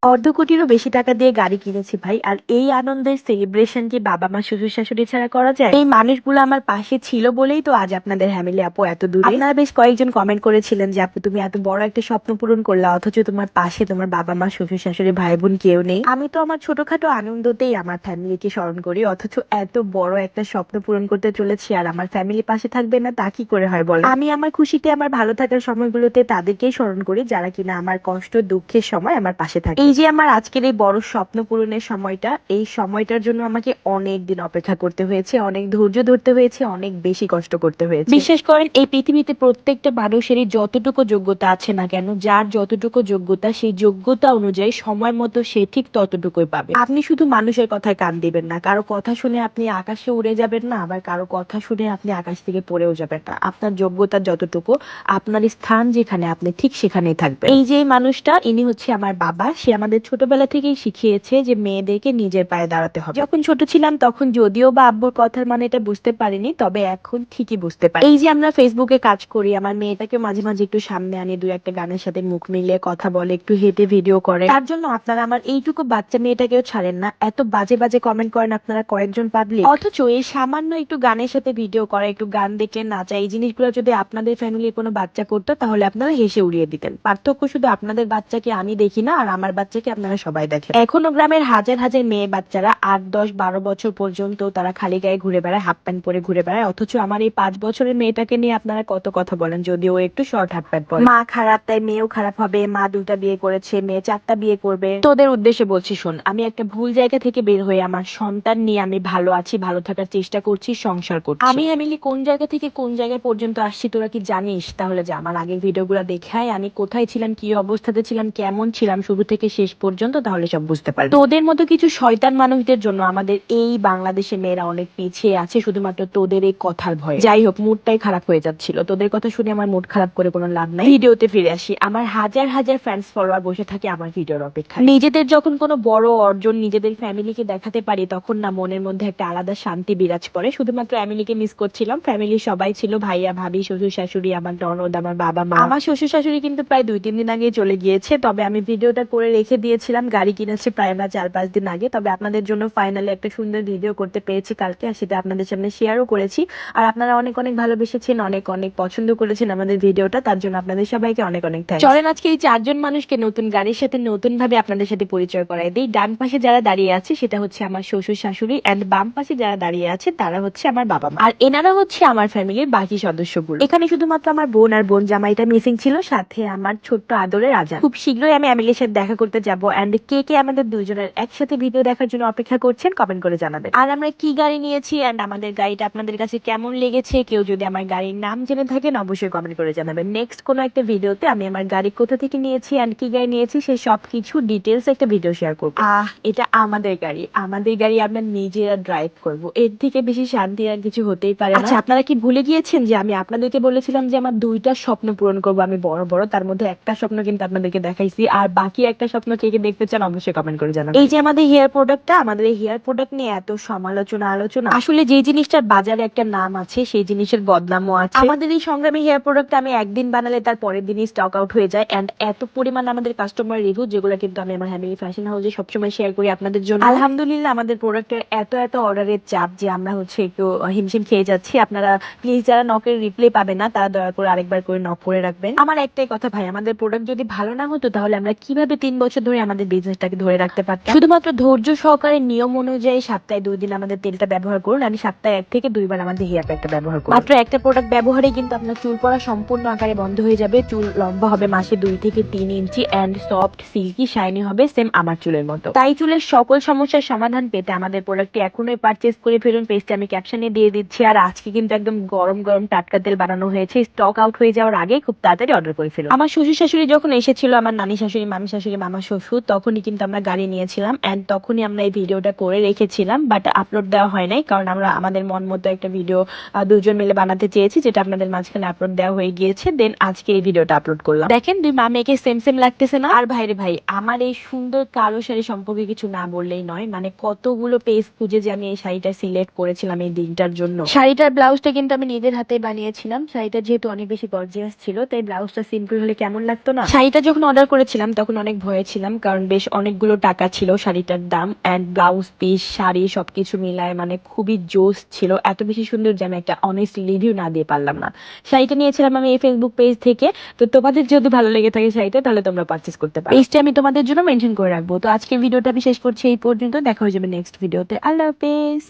অর্ধ কোটিরও বেশি টাকা দিয়ে গাড়ি কিনেছি ভাই। আর এই আনন্দের সেলিব্রেশন কি বাবা মা শ্বশুর শাশুড়ি ছাড়া করা যায়? এই মানুষগুলো আমার পাশে ছিল বলেই তো আজ আপনাদের ফ্যামিলি আপু এত দূরে। আপনারা বেশ কয়েকজন কমেন্ট করেছিলেন যে আপু তুমি এত বড় একটা স্বপ্ন পূরণ করলা, অথচ তোমার পাশে তোমার বাবা মা শ্বশুর শাশুড়ি ভাই বোন কেউ নেই। আমি তো আমার ছোটখাটো আনন্দতেই আমার ফ্যামিলিকে স্মরণ করি, অথচ এত বড় একটা স্বপ্ন পূরণ করতে চলেছি আর আমার ফ্যামিলি পাশে থাকবে না, তা কি করে হয় বলেন? আমি আমার খুশিতে আমার ভালো থাকার সময়গুলোতে তাদেরকেই স্মরণ করি যারা কিনা আমার কষ্ট দুঃখের সময় আমার পাশে থাকে। এই যে আমার আজকের এই বড় স্বপ্ন পূরণের সময়টা, এই সময়টার জন্য আমাকে অনেক দিন অপেক্ষা করতে হয়েছে, অনেক ধৈর্য ধরতে হয়েছে, অনেক বেশি কষ্ট করতে হয়েছে। বিশ্বাস করেন, এই পৃথিবীতে প্রত্যেকটা মানুষেরই যতটুকু যোগ্যতা আছে না কেন, যার যতটুকু যোগ্যতা সেই যোগ্যতা অনুযায়ী সময় মতো সে ঠিক ততটুকুই পাবে। আপনি শুধু মানুষের কথায় কান দিবেন না, কারো কথা শুনে আপনি আকাশে উড়ে যাবেন না, আবার কারো কথা শুনে আপনি আকাশ থেকে পড়েও যাবেন না। আপনার যোগ্যতা যতটুকু, আপনার স্থান যেখানে, আপনি ঠিক সেখানেই থাকবেন। এই যে মানুষটা, ইনি হচ্ছে আমার বাবা। সে আমাদের ছোটবেলা থেকেই শিখিয়েছে যে মেয়েদেরকে নিজের পায়ে দাঁড়াতে হবে। যখন ছোট ছিলাম তখন যদিও বা আব্বুর কথার মানে এটা বুঝতে পারিনি, তবে এখন ঠিকই বুঝতে পারি। এই যে আমরা ফেসবুকে কাজ করি, আমার মেয়েটাকে মাঝে মাঝে একটু সামনে আনি, দু একটা গানের সাথে মুখ মিলিয়ে কথা বলে, একটু হেঁটে ভিডিও করে, তার জন্য আপনারা আমার এইটুকু বাচ্চা মেয়েটাকেও ছাড়েন না। এত বাজে বাজে কমেন্ট করেন আপনারা কয়েকজন পাবলিক, অথচ এই সামান্য একটু গানের সাথে ভিডিও করা, একটু গান দেখলে নাচা, এই জিনিসগুলো যদি আপনাদের ফ্যামিলির কোনো বাচ্চা করতো তাহলে আপনারা হেসে উড়িয়ে দিতেন। পার্থক্য শুধু আপনাদের বাচ্চাকে আমি দেখি না আর আমার বাচ্চাকে আপনারা সবাই দেখেন। এখনো গ্রামের হাজার হাজার মেয়ে বাচ্চারা 8, 10, 12 বছর পর্যন্ত তারা খালি গায়ে ঘুরে বেড়ায়, হাফ প্যান্ট পরে ঘুরে বেড়ায়, অথচ আমার এই 5 বছরের মেয়েটাকে নিয়ে আপনারা কত কথা বলেন, যদিও একটু শর্ট হাফ প্যান্ট পরে। মা খারাপ তাই মেয়েও খারাপ হবে, মা 2টা বিয়ে করেছে, মেয়ে 4টা বিয়ে করবে। তোদের উদ্দেশ্যে বলছি, শোন, আমি একটা ভুল জায়গা থেকে বের হয়ে আমার সন্তান নিয়ে আমি ভালো আছি, ভালো থাকার চেষ্টা করছি, সংসার করছি। আমি এমিলি কোন জায়গা থেকে কোন জায়গায় পর্যন্ত আসছি তোরা কি জানিস? তাহলে যে আমার আগের ভিডিওগুলো দেখায় আমি কোথায় ছিলাম, কি অবস্থাতে ছিলাম, কেমন ছিলাম শুরু থেকে শেষ পর্যন্ত, তাহলে সব বুঝতে পারবি। তোদের মতো কিছু শয়তান মানুষদের জন্য আমাদের এই বাংলাদেশের মেয়েরা অনেক পিছিয়ে আছে, শুধুমাত্র তোদের এই কথার ভয়ে। যাই হোক, মুডটাই খারাপ হয়ে যাচ্ছিল, তোদের কথা শুনে আমার মুড খারাপ করে কোনো লাভ নাই। ভিডিওতে ফিরে আসি। আমার হাজার হাজার ফ্যান্স ফলোয়ার বসে থাকে আমার ভিডিওর অপেক্ষায়। নিজেদের যখন কোনো বড় অর্জন নিজেদের ফ্যামিলিকে দেখাতে পারি, তখন না মনের মধ্যে একটা আলাদা শান্তি বিরাজ করে। শুধুমাত্র ফ্যামিলিকে মিস করছিলাম, ফ্যামিলির সবাই ছিল, ভাইয়া ভাবি শ্বশুর শাশুড়ি, আমার ননদ, আমার বাবা মা। আমার শ্বশুর শাশুড়ি কিন্তু প্রায় 2-3 দিন আগে চলে গিয়েছে, তবে আমি ভিডিওটা করে রেখে দিয়েছিলাম। গাড়ি কিনেছে প্রায় আমরা 4-5 দিন আগে, তবে আপনাদের জন্য ফাইনালি একটা সুন্দর ভিডিও করতে পেরেছি কালকে, আর সেটা আপনাদের সামনে শেয়ারও করেছি। আর আপনারা অনেক অনেক ভালোবেসেছেন, অনেক অনেক পছন্দ করেছেন আমাদের ভিডিওটা, তার জন্য আপনাদের সবাইকে অনেক অনেক থ্যাঙ্কস। চলেন আজকে এই 4জন মানুষকে নতুন গাড়ির সাথে নতুন ভাবে আপনাদের সাথে পরিচয় করাই দিই। ডান পাশে যারা দাঁড়িয়ে আছে সেটা হচ্ছে আমার শ্বশুর শাশুড়ি, এন্ড বাম পাশে যারা দাঁড়িয়ে আছে তারা হচ্ছে আমার বাবা মা, আর এনারা হচ্ছে আমার ফ্যামিলির বাকি সদস্যগুলো। এখানে শুধুমাত্র আমার বোন আর বোন জামাইটা মিসিং ছিল, সাথে আমার ছোট্ট আদরের আজান। খুব শীঘ্রই আমি এমিলির সাথে দেখা করতে যাবো, এন্ড কে কে আমাদের দুজনের একসাথে ভিডিও দেখার জন্য অপেক্ষা করছেন কমেন্ট করে জানাবেন। আর আমরা কি গাড়ি নিয়েছি এন্ড আমাদের গাড়িটা আপনাদের কাছে কেমন লেগেছে, কেউ যদি আমার গাড়ির নাম জেনে থাকেন অবশ্যই কমেন্ট করে জানাবেন। নেক্সট কোনো একটা ভিডিওতে আমি আমার গাড়ি কোথা থেকে নিয়েছি এন্ড কি গাড়ি নিয়েছি সেই সবকিছু ডিটেলস একটা ভিডিও শেয়ার করবো। এটা আমাদের গাড়ি, আমাদের গাড়ি আমরা নিজেরা ড্রাইভ করব, এর থেকে বেশি শান্তি আর কিছু হতেই পারে না। আচ্ছা, আপনারা কি ভুলে গিয়েছেন যে আমি আপনাদেরকে বলেছিলাম যে আমার 2টা স্বপ্ন পূরণ করব আমি, বড় বড়, তার মধ্যে একটা স্বপ্ন কিন্তু আপনাদেরকে দেখাইছি, আর বাকি একটা স্বপ্ন কে কে দেখতে চান অবশ্যই কমেন্ট করে জানাবেন। এই যে আমাদের হেয়ার প্রোডাক্টটা, আমাদের এই হেয়ার প্রোডাক্ট নিয়ে এত সমালোচনা আলোচনা, আসলে যে জিনিসটার বাজারে একটা নাম আছে সেই জিনিসের বদনামও আছে। আমাদের এই সংগ্রামী হেয়ার প্রোডাক্ট আমি একদিন বানালে তার পরের দিনই স্টক আউট হয়ে যায়, এন্ড এত পরিমাণ আমাদের কাস্টমার রিভিউ, যেগুলো কিন্তু আমি আমার হ্যামিলি ফ্যাশন হাউসে সবসময় শেয়ার করি আপনাদের জন্য। আলহামদুলিল্লাহ আমাদের প্রোডাক্টের এত এত অর্ডারের চাপ যে আমরা হচ্ছে একটু হিমশিম খেয়ে যাচ্ছি। আপনারা প্লিজ যারা নকের রিপ্লে পাবে না তারা দয়া করে আরেকবার করে নক করে রাখবেন। আমার একটাই কথা ভাই, আমাদের প্রোডাক্ট যদি ভালো না হতো তাহলে আমরা কিভাবে 3 বছর ধরে আমাদের বিজনেসটাকে ধরে রাখতে পারতাম? শুধুমাত্র ধৈর্য সহকারে নিয়ম অনুযায়ী সপ্তাহে 2 দিন আমাদের তেলটা ব্যবহার করুন, আমি সপ্তাহে 1 থেকে 2 বার আমাদের হেয়ার প্যাকটা ব্যবহার করুন। মাত্র একটা প্রোডাক্ট ব্যবহারে কিন্তু আপনার চুল পড়া সম্পূর্ণ আকারে বন্ধ হয়ে যাবে, চুল লম্বা হবে মাসে 2 থেকে 3 ইঞ্চি, এন্ড সফট সিল্কি শাইনি হবে সেম আমার চুলের মতো। তাই চুলের সকল সমস্যার সমাধান পেতে আমাদের প্রোডাক্টটি এখনই পারচেজ করে ফেলুন, পেজটি আমি ক্যাপশনে দিয়ে দিচ্ছি। আর আজকে কিন্তু একদম গরম গরম টাটকা তেল বানানো হয়েছে, স্টক আউট হয়ে যাওয়ার আগে খুব তাড়াতাড়ি অর্ডার করে ফেলুন। আমার শ্বশুর শাশুড়ি যখন এসেছিল, আমার নানি শাশুড়ি, মামি শাশুড়ি, মামা শ্বশুর, তখনই কিন্তু আমরা গাড়ি নিয়েছিলাম, এন্ড তখনই আমরা এই ভিডিওটা করে রেখেছিলাম, বাট আপলোড দেওয়া হয় নাই, কারণ আমরা আমাদের মন মতো একটা ভিডিও দুজন মিলে বানাতে চেয়েছি, যেটা আপনাদের মাঝখানে আপলোড দেওয়া হয়ে গিয়েছে। দেন আজকে এই ভিডিওটা আপলোড করলাম। দেখেন 2 মা মেয়েকে সেম সেম লাগতেছে না? আর ভাইরে ভাই, আমার এই সুন্দর কালো শাড়ি সম্পর্কে কিছু না বললেই নয়, মানে কতগুলো পেজ খুঁজে যে আমি এই শাড়িটা সিলেক্ট করেছিলাম এই দিনটার জন্য। শাড়িটার ব্লাউজটা কিন্তু আমি নিজের হাতে বানিয়েছিলাম, শাড়িটা যেহেতু অনেক বেশি গর্জিয়াস ছিল তাই ব্লাউজটা সিম্পল হলে কেমন লাগতো না। শাড়িটা যখন অর্ডার করেছিলাম তখন অনেক ভয়ে নিয়েছিলাম, কারণ বেশ অনেকগুলো টাকা ছিল শাড়িটার দাম, অ্যান্ড ব্লাউজ পিস শাড়ি সবকিছু মিলায় মানে খুবই জোস ছিল, এত বেশি সুন্দর যে আমি একটা অনেস্ট রিভিউ না দিয়ে পারলাম না। শাড়িটা নিয়েছিলাম আমি এই ফেসবুক পেজ থেকে। তো তোমাদের যদি ভালো লেগে থাকে শাড়িটা, তাহলে তোমরা পারচেস করতে পারো, পেজটা আমি তোমাদের জন্য মেনশন করে রাখবো। তো আজকের ভিডিওটা আমি শেষ করছি এই পর্যন্ত, দেখা হয়ে যাবে নেক্সট ভিডিওতে। আল্লাহ হাফেজ।